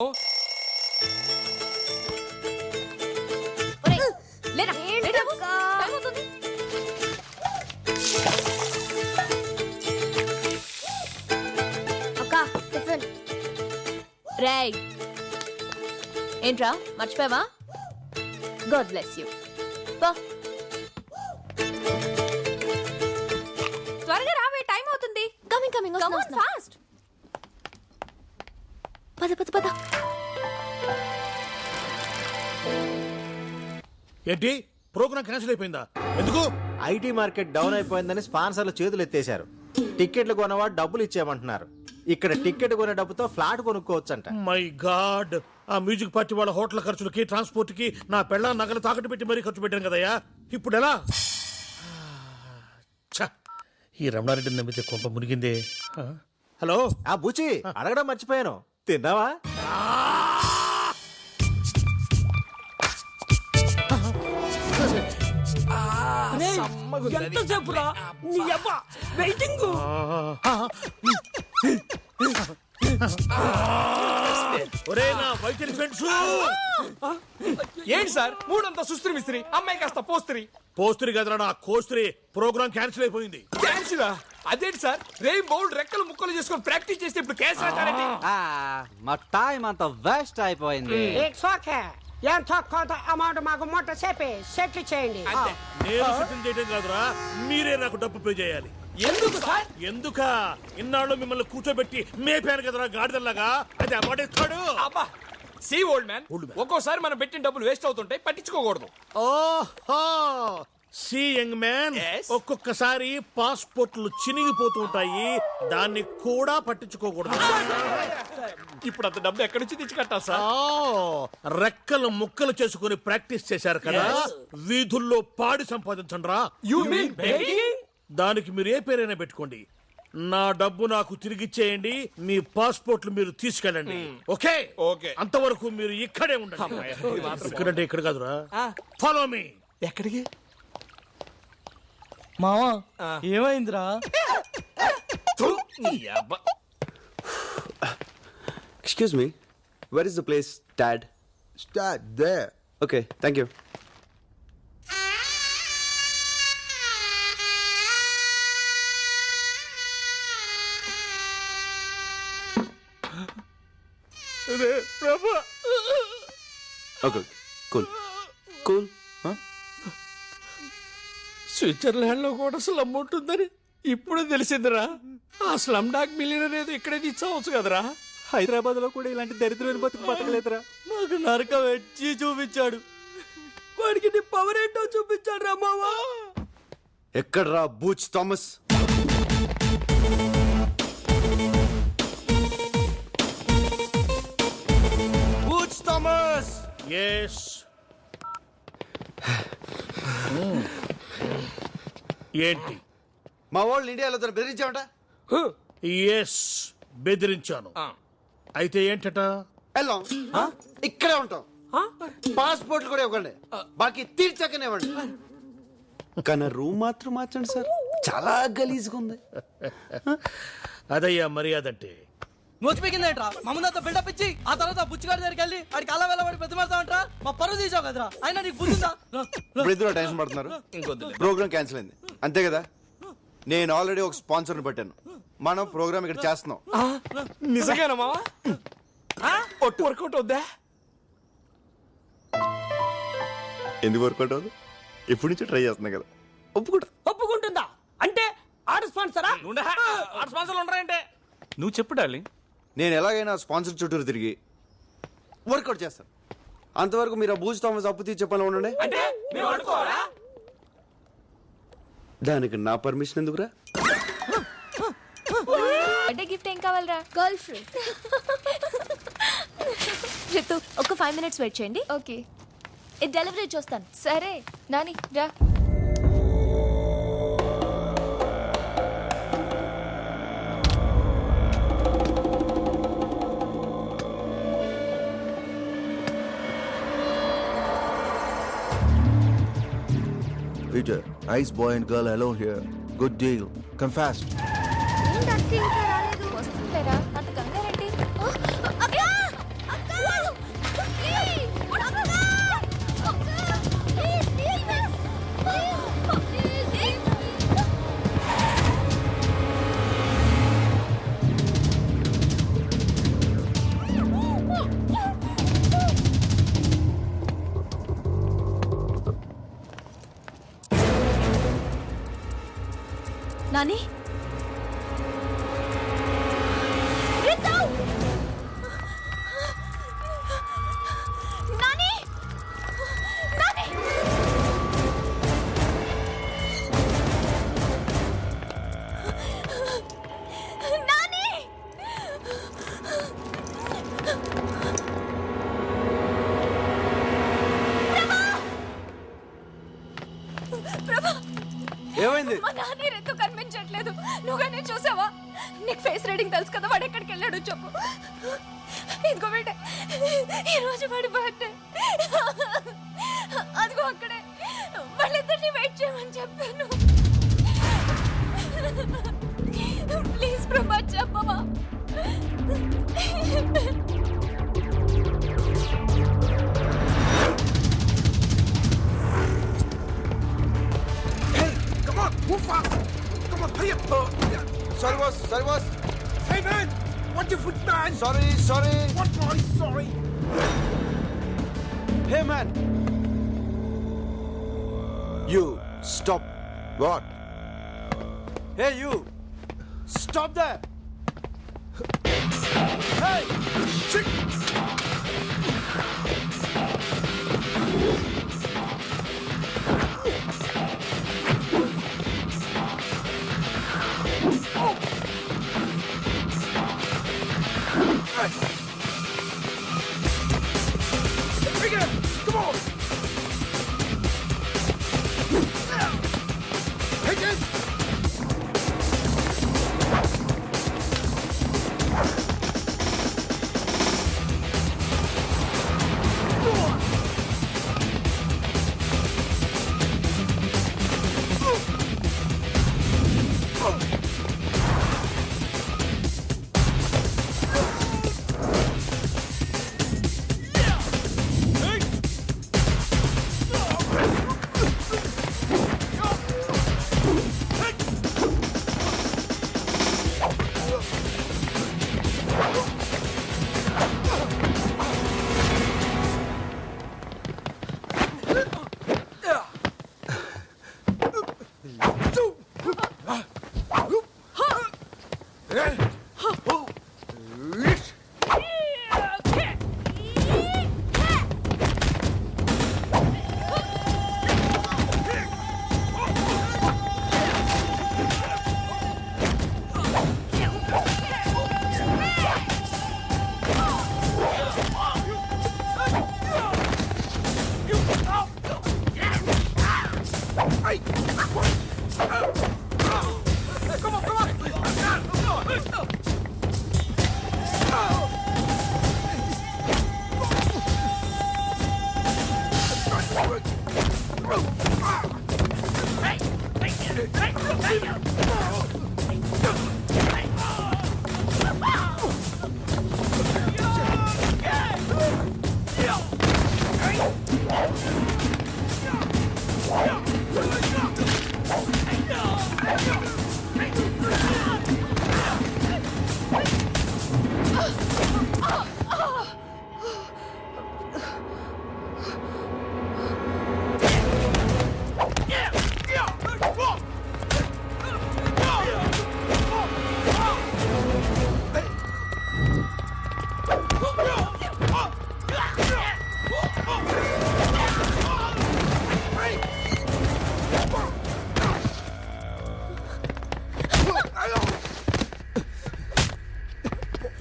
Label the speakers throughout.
Speaker 1: రేయ్ ఏంట్రా మర్చిపోయావా? God bless you. త్వరగా రావే, టైం అవుతుంది. Coming coming fast. పద పద పద.
Speaker 2: ఏంటి ప్రోగ్రామ్ క్యాన్సిల్ అయిపోయిందా? ఎందుకు?
Speaker 3: ఐటీ మార్కెట్ డౌన్ అయిపోయిందని స్పాన్సర్లు చేతులు ఎత్తేశారు. టికెట్లు కొనవాడు డబ్బులు ఇచ్చేయమంటున్నారు. ఇక్కడ టికెట్ కొనే డబ్బుతో ఫ్లాట్ కొనుక్కోవచ్చంట.
Speaker 2: మై గాడ్, ఆ మ్యూజిక్ పార్టీ వాళ్ళ హోటల్ ఖర్చులకి, ట్రాన్స్పోర్ట్ కి నా పెళ్ళ నగలు తాకట్టు పెట్టి మరీ ఖర్చు పెట్టాను కదయ్యా. ఇప్పుడు ఎలా? ఈ రమణారెడ్డిని నమ్మితే కొంప మునిగిందే. హలో
Speaker 3: ఆ బుచి, అడగడం మర్చిపోయాను. తిన్నావా?
Speaker 4: ఎంతసేపురా నీ అబ్బా వెయిటింగ్.
Speaker 5: ఏంటి సార్ మూడంతా సుస్త్రి మిస్త్రి, అమ్మాయి కాస్త పోస్త్రి.
Speaker 2: పోస్త్రి కదరా నా కోస్త్రి. ప్రోగ్రామ్ క్యాన్సిల్ అయిపోయింది.
Speaker 5: క్యాన్సిలా? అదేంటి సార్, రెయిన్ బౌల్ రెక్కలు ముక్కలు చేసుకొని ప్రాక్టీస్ చేస్తే ఇప్పుడు క్యాన్సిల్ అంటారండి?
Speaker 6: మా టైం అంతా వేస్ట్ అయిపోయింది.
Speaker 4: It's okay. ఎంత కొంత అమౌంట్ మాకు మొట్ట చెప్పి సెటిల్ చేయండి.
Speaker 2: నేను సెటిల్ చేయడం కాదురా, మీరే నాకు డబ్బు పే చేయాలి.
Speaker 5: ఎందుకు సార్?
Speaker 2: ఎందుక ఇన్నాళ్ళు మిమ్మల్ని కూర్చోబెట్టి మేపాను కదరా గాడిదల్లాగా. అది అమ్మాడేస్తాడు.
Speaker 5: అబ్బా సి ఓల్డ్ మ్యాన్, ఒక్కోసారి మనం పెట్టిన డబ్బులు వేస్ట్ అవుతుంటాయి, పట్టించుకోకూడదు.
Speaker 2: ఓహో సి యంగ్ మ్యాన్, ఒక్కొక్కసారి పాస్పోర్ట్లు చినిగిపోతూ ఉంటాయి, దాన్ని కూడా పట్టించుకోకూడదు.
Speaker 5: ఇప్పుడు అంత డబ్బు ఎక్కడి నుంచి తెచ్చి కట్టాలి సార్?
Speaker 2: రెక్కలు ముక్కలు చేసుకుని ప్రాక్టీస్ చేశారు కదా, వీధుల్లో పాడి సంపాదించండి రా.
Speaker 5: You mean begging?
Speaker 2: దానికి మీరు ఏ పేరైనా పెట్టుకోండి. నా డబ్బు నాకు తిరిగిచ్చేయండి, మీ పాస్పోర్ట్లు మీరు తీసుకెళ్ళండి. ఓకే
Speaker 5: ఓకే,
Speaker 2: అంతవరకు మీరు ఇక్కడే ఉండండి. ఇక్కడంటే ఇక్కడ కాదురా, ఫాలో మీ.
Speaker 5: ఎక్కడికి?
Speaker 7: మావా ఏమైందిరా?
Speaker 8: Excuse me, where is the place, Dad?
Speaker 9: Start there.
Speaker 8: Okay, thank you. Okay, cool. Cool, huh?
Speaker 5: Switzerland లో కూడా స్లమ్ ఉంటుందని ఇప్పుడు తెలిసిందిరా. ఆ స్లమ్ డాగ్ మిలియనర్ ఏదో ఇక్కడే తీసుకోవచ్చు కదరా.
Speaker 3: హైదరాబాద్ లో కూడా ఇలాంటి దరిద్రమైన బతుకు బతకలేదురా.
Speaker 7: నాకు నరకం వచ్చి చూపించాడు.
Speaker 4: వాడికి నీ పవర్ ఏంటో చూపించాడు రా మావా.
Speaker 8: ఎక్కడ్రా Booch Thomas? Booch Thomas!
Speaker 2: Yes. ఏంటి?
Speaker 8: మా వాళ్ళు ఇండియాలో బెదిరించామట.
Speaker 2: ఎస్, బెదిరించాను. అయితే ఏంటట?
Speaker 8: వెళ్ళాం, ఇక్కడే ఉంటాం, పాస్పోర్ట్లు కూడా ఇవ్వండి, బాకీ తీర్చకనే ఇవ్వండి, కానీ రూమ్ మాత్రం మార్చండి సార్, చాలా గలీజ్గా ఉంది.
Speaker 2: అదయ్యా మర్యాద అంటే.
Speaker 7: నోచిపోయిందేంట్రా? మమ్మల్ని బిల్డప్ ఇచ్చి ఆ తర్వాత బుచ్చిగారి దగ్గరికి వెళ్ళి ఆడికి అలా వెళ్ళ వాడి ప్రతిమాడతామంటరా? మా పరువు తీసావు కదరా. అయినా నీకు బుద్ధిందా?
Speaker 8: ఇప్పుడు ఇద్దరు టెన్షన్ పడుతున్నారు. ప్రోగ్రామ్ క్యాన్సిల్ అయింది అంతే కదా. నేను ఆల్రెడీ ఒక స్పాన్సర్ని పెట్టాను, మనం ప్రోగ్రామ్ ఇక్కడ చేస్తున్నాం.
Speaker 5: నిజంగానా మావా? ఒట్టు వర్కౌట్ అవుద్దా?
Speaker 8: ఎందుకు వర్కౌట్ అవుతుంది? ఇప్పటి నుంచి ట్రై చేస్తున్నా కదా.
Speaker 4: ఒప్పుకుంటుందా? అంటే ఆడ స్పాన్సరా?
Speaker 5: స్పాన్సర్లు ఉండరంటే నువ్వు చెప్పు డార్లింగ్.
Speaker 8: నేను ఎలాగైనా స్పాన్సర్ చుట్టూరు తిరిగి వర్కౌట్ చేస్తాను. అంతవరకు మీరు ఆ బూజ్ థామస్ అప్పు తీర్చే పనిలో ఉండండి.
Speaker 5: అంటే మేము అడుకోవాలా?
Speaker 8: దానికి నా పర్మిషన్ ఎందుకురా?
Speaker 1: బర్త్డే గిఫ్ట్ ఏం కావాలరా? Girl friend. రితు ఒక 5 minutes వెయిట్ చేయండి. ఓకే, ఇది డెలివరీ చూస్తాను. సరే నాని రా.
Speaker 9: Peter, nice boy and girl alone here. Good deal. Come fast.
Speaker 1: ఏంటక్క ఇంకా రాలేదు? వస్తుందిలేరా, అంత కంగారేంటి? అక్క! నాని రితు! నాని! నాని! నాని! ప్రభా!
Speaker 8: ఏమైంది?
Speaker 1: మా నాన్న రితు కనిపించట్లేదు. నువ్వుగానే చూసావా? నీకు ఫేస్ రీడింగ్ తెలుసు కదా, వాడు ఎక్కడికి వెళ్ళాడు చెప్పు. ఇదిగో బిడ్డ, ఈరోజు వాడి బర్త్డే. అదిగో అక్కడే. వాళ్ళిద్దరిని వెయిట్ చేయమని చెప్పాను. ప్లీజ్ ప్రభా చెప్పవా?
Speaker 5: Come on, move fast. Come on, hurry up.
Speaker 8: Sorry, boss. Sorry, boss.
Speaker 5: Hey, man. Watch your foot, man.
Speaker 8: Sorry, sorry.
Speaker 5: What, boy? Sorry.
Speaker 8: Hey, man. You stop.
Speaker 9: What?
Speaker 8: Hey, you. Stop there. Hey.
Speaker 5: Shit. Pick it up. Come on. Take it.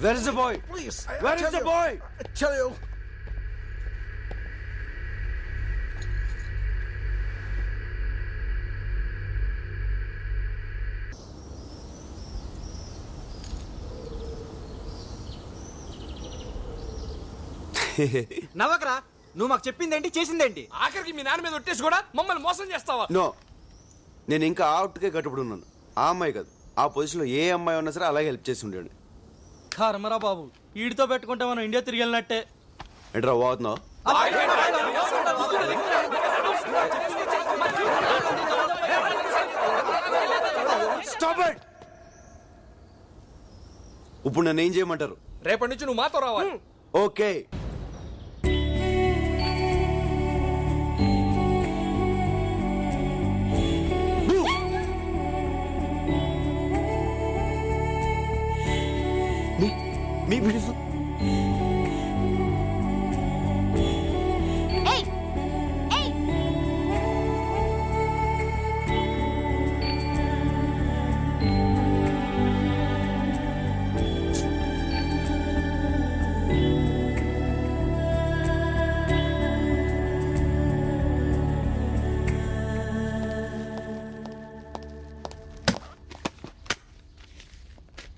Speaker 8: Where is the boy?
Speaker 5: Please.
Speaker 8: Where is the boy?
Speaker 5: I tell you.
Speaker 6: నవ్వకరా, నువ్వు మాకు చెప్పిందేంటి చేసిందేంటి?
Speaker 5: ఆఖరికి మీ నాన్న మీద ఒట్టేసి కూడా మమ్మల్ని మోసం చేస్తావా?
Speaker 8: నో, నేను ఇంకా అవుట్కే కట్టుబడి ఉన్నాను. ఆ అమ్మాయి కాదు, ఆ పొజిషన్లో ఏ అమ్మాయి ఉన్నా సరే అలాగే హెల్ప్ చేసి ఉండేది.
Speaker 7: కర్మరా బాబు, వీడితో పెట్టుకుంటే మనం ఇండియా తిరిగి వెళ్ళినట్టే.
Speaker 8: ఏంట్రా పోతున్నావు? Stop it! ఇప్పుడు నన్ను ఏం చేయమంటారు?
Speaker 5: రేపటి నుంచి నువ్వు మాతో రావాలి.
Speaker 8: ఓకే.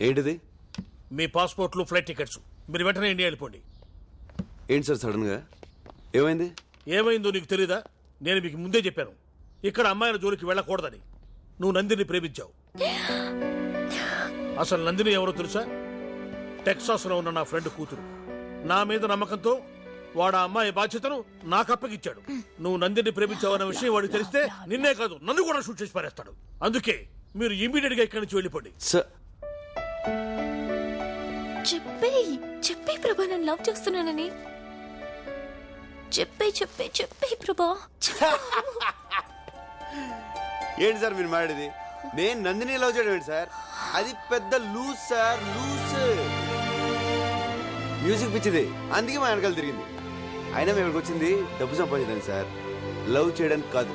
Speaker 8: ఏంటిది?
Speaker 2: మీ పాస్పోర్ట్లు, ఫ్లైట్ టికెట్స్. మీరు వెంటనే ఇండియా వెళ్ళిపోండి.
Speaker 8: ఏంటి సార్ సడన్ గా ఏమైంది?
Speaker 2: ఏమైందో నీకు తెలీదా? నేను మీకు ముందే చెప్పాను, ఇక్కడ అమ్మాయిల జోలికి వెళ్ళకూడదని. నువ్వు నందిని ప్రేమించావు. అసలు నందిని ఎవరో తెలుసా? టెక్సాస్ లో ఉన్న నా ఫ్రెండ్ కూతురు. నా మీద నమ్మకంతో వాడు ఆ అమ్మాయి బాధ్యతను నాకు అప్పగిచ్చాడు. నువ్వు నందిని ప్రేమించావన్న విషయం వాడికి తెలిస్తే నిన్నే కాదు నన్ను కూడా షూట్ చేసి పారేస్తాడు. అందుకే మీరు ఇమీడియట్ గా ఇక్కడి నుంచి వెళ్ళిపోండి.
Speaker 1: చెప్పే ప్రభా, నన్ను లవ్ చేస్తున్నానని చెప్పే ప్రభా.
Speaker 8: ఏంటి సార్ మీరు మాట్లాడేది? నేను నందిని లవ్ చేయడం ఏంటి సార్? అది పెద్ద లూజ్ సార్, లూజ్. మ్యూజిక్ పిచ్చిది, అందుకే మా వెనకాల తిరిగింది. అయినా మేము ఇక్కడికి వచ్చింది డబ్బు సంపాదించడానికి సార్, లవ్ చేయడానికి కాదు.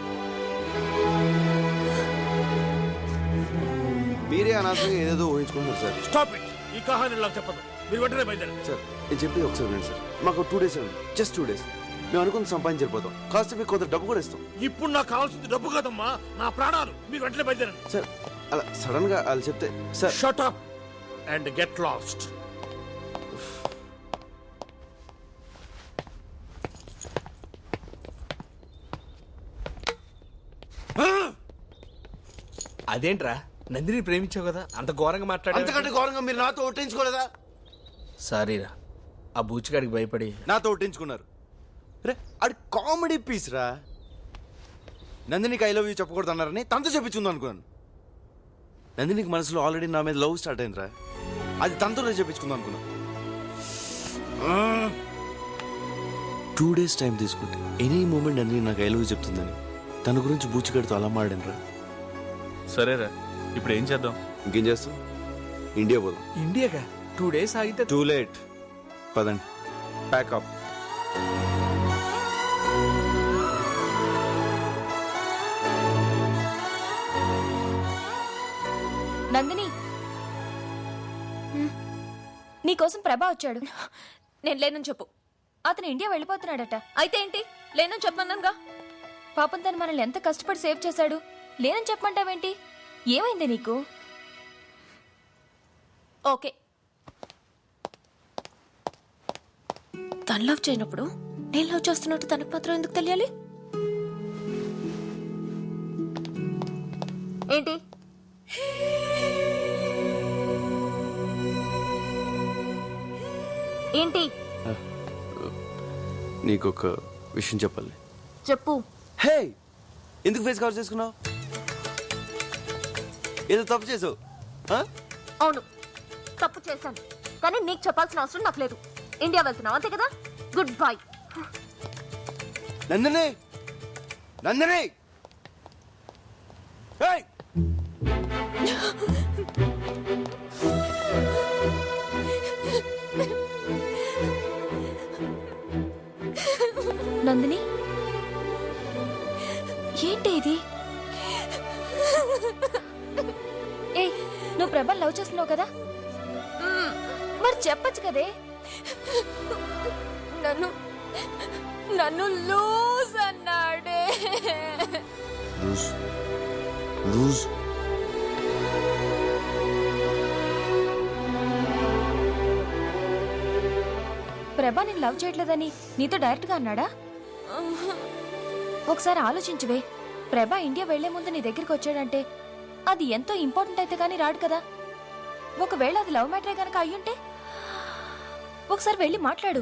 Speaker 8: మీరే అనవసరంగా ఏదేదో ఊహించుకుంటున్నారు సార్.
Speaker 2: Stop it. ఈ కహాని నాకు చెప్పదు. మీరు వెంటనే బయలుదేరండి.
Speaker 8: సార్ నేను చెప్పేది ఒకసారి వినండి సార్. మాకు 2 days ఉంది, జస్ట్ 2 days. మేము అనుకుని సంపాదించకపోతాం, కాస్త మీకు కొంత డబ్బు కూడా ఇస్తాం.
Speaker 2: ఇప్పుడు నాకు కావాల్సింది డబ్బు కాదమ్మా, నా ప్రాణాలు. మీరు వెంటనే బయలుదేరండి.
Speaker 8: సార్ అలా సడన్ గా వాళ్ళు చెప్తే sir.
Speaker 2: Shut up and get lost.
Speaker 5: అదేంట్రా, నందిని ప్రేమించావు కదా, అంత ఘోరంగా మాట్లాడా?
Speaker 8: అంతకంటే ఘోరంగా మీరు నాతో ఒట్టించుకోలేదా?
Speaker 5: సారీరా, ఆ బూచిగాడికి భయపడి
Speaker 8: నాతో ఒట్టించుకున్నారు. రే అది కామెడీ పీస్ రా. నందినికి ఐ లవ్ యూ చెప్పకూడదు అన్నారని తనతో చెప్పించుంది అనుకున్నాను. నందినికి మనసులో ఆల్రెడీ నా మీద లవ్ స్టార్ట్ అయిందిరా, అది తనతో చెప్పించుకుందాం అనుకున్నా. 2 days టైం తీసుకుంటే ఎనీ మూమెంట్ నందిని నాకు ఐ లవ్ యూ చెప్తుందని తన గురించి బూచిగాడితో అలా మాడాను రా.
Speaker 10: సరేరా, ఇప్పుడు ఏం చేద్దాం?
Speaker 8: ఇంకేం చేస్తాం, ఇండియా పోదాం.
Speaker 5: ఇండియాగా 2 days ఆగితే
Speaker 8: టూ లేట్. పదండి, ప్యాకప్.
Speaker 1: నందిని, నీకోసం ప్రభా వచ్చాడు. నేను లేనని చెప్పు. అతను ఇండియా వెళ్ళిపోతున్నాడట. అయితే ఏంటి, లేనని చెప్పమన్నానుగా. పాపం తను మనల్ని ఎంత కష్టపడి సేవ్ చేశాడు. లేనని చెప్పమంటావేంటి? ఏమైంది నీకు? ఓకే, తను లవ్ చేయనప్పుడు నేను లవ్ చేస్తున్నట్టు తనకు మాత్రం ఎందుకు తెలియాలి? ఏంటి? ఏంటి?
Speaker 8: నీకొక విషయం చెప్పాలి.
Speaker 1: చెప్పు.
Speaker 8: హే, ఎందుకు ఫేస్ కవర్ చేసుకున్నావు? ఏదో తప్పు చేసావు.
Speaker 1: అవును, తప్పు చేశాను, కానీ నీకు చెప్పాల్సిన అవసరం నాకు లేదు. ఇండియా వెళ్తున్నావు అంతే కదా. Goodbye.
Speaker 8: నందిని, నందిని,
Speaker 1: నందిని, ఏంటి ఇది? ఏ, నువ్వు ప్రభల్ లవ్ చేస్తున్నావు కదా, మరి చెప్పచ్చు కదే. నన్ను లూజ్ అన్నాడే.
Speaker 8: లూజ్?
Speaker 1: ప్రభా నేను లవ్ చేయట్లేదని నీతో డైరెక్ట్ గా అన్నాడా? ఒకసారి ఆలోచించువే. ప్రభా ఇండియా వెళ్లే ముందు నీ దగ్గరికి వచ్చాడంటే అది ఎంతో ఇంపార్టెంట్ అయితే గానీ రాడు కదా. ఒకవేళ అది లవ్ మ్యాటరే గనక అయ్యుంటే ఒకసారి వెళ్ళి మాట్లాడు.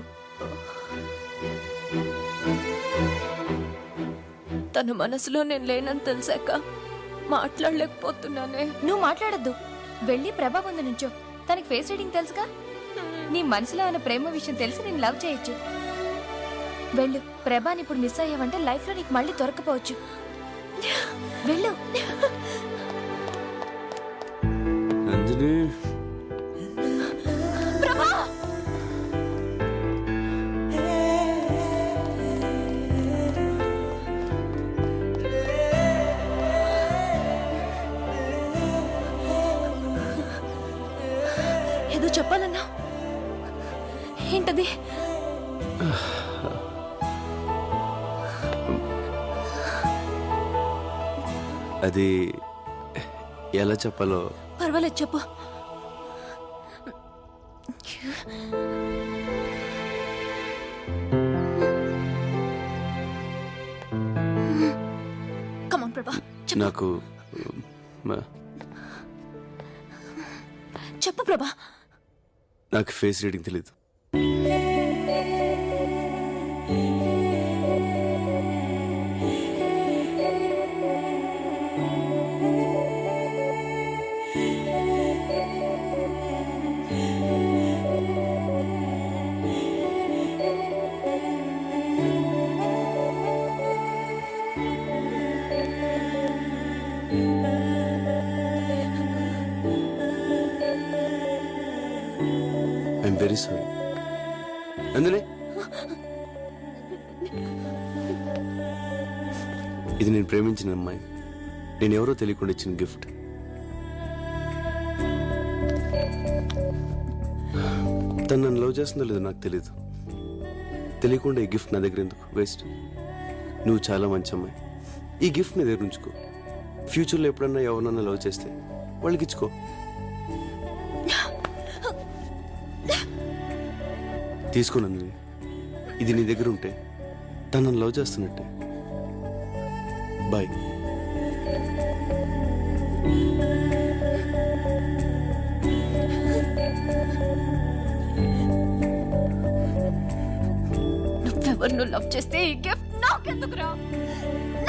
Speaker 1: తన మనసులో నేను లేనని తెలిసాక మాట్లాడలేకపోతున్నానే. నువ్వు మాట్లాడద్దు, వెళ్ళి ప్రభా ముందు నుంచో. తనకి ఫేస్ రీడింగ్ తెలుసుగా. నీ మనసులో ఉన్న ప్రేమ విషయం తెలిసి నేను లవ్ చేయొచ్చు. వెళ్ళు. ప్రభాని ఇప్పుడు మిస్ అయ్యావంటే లైఫ్ లో నీకు మళ్ళీ దొరకపోవచ్చు. వెళ్ళు.
Speaker 8: నందిని,
Speaker 1: ప్రభా, ఏదో చెప్పాలన్నా. ఏంటది?
Speaker 8: అది ఎలా చెప్పాలో.
Speaker 1: పర్వాలేదు, చెప్పు.
Speaker 8: నాకు
Speaker 1: చెప్పు ప్రభా.
Speaker 8: నాకు ఫేస్ రీడింగ్ తెలీదు. I'm very sorry. అందులో ఇది నేను ప్రేమించిన అమ్మాయి. నేను ఎవరో తెలియకుండా ఇచ్చిన గిఫ్ట్. తను నన్ను లవ్ చేస్తుందో లేదో నాకు తెలియదు. తెలియకుండా ఈ గిఫ్ట్ నా దగ్గర ఎందుకు వేస్ట్? నువ్వు చాలా మంచి అమ్మాయి. ఈ గిఫ్ట్ నీ దగ్గర ఉంచుకో. ఫ్యూచర్లో ఎప్పుడన్నా ఎవరినన్నా లవ్ చేస్తే వాళ్ళకి ఇచ్చుకో. తీసుకోనండి. ఇది నీ దగ్గర ఉంటే తను నన్ను లవ్ చేస్తున్నట్టే. బాయ్.
Speaker 1: నువ్వెవరిను లవ్ చేస్తే ఈ గిఫ్ట్ నాకెందుకురా?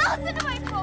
Speaker 1: నాశనం అయిపో.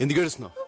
Speaker 1: ఎందుకు ఏడుస్తున్నావు?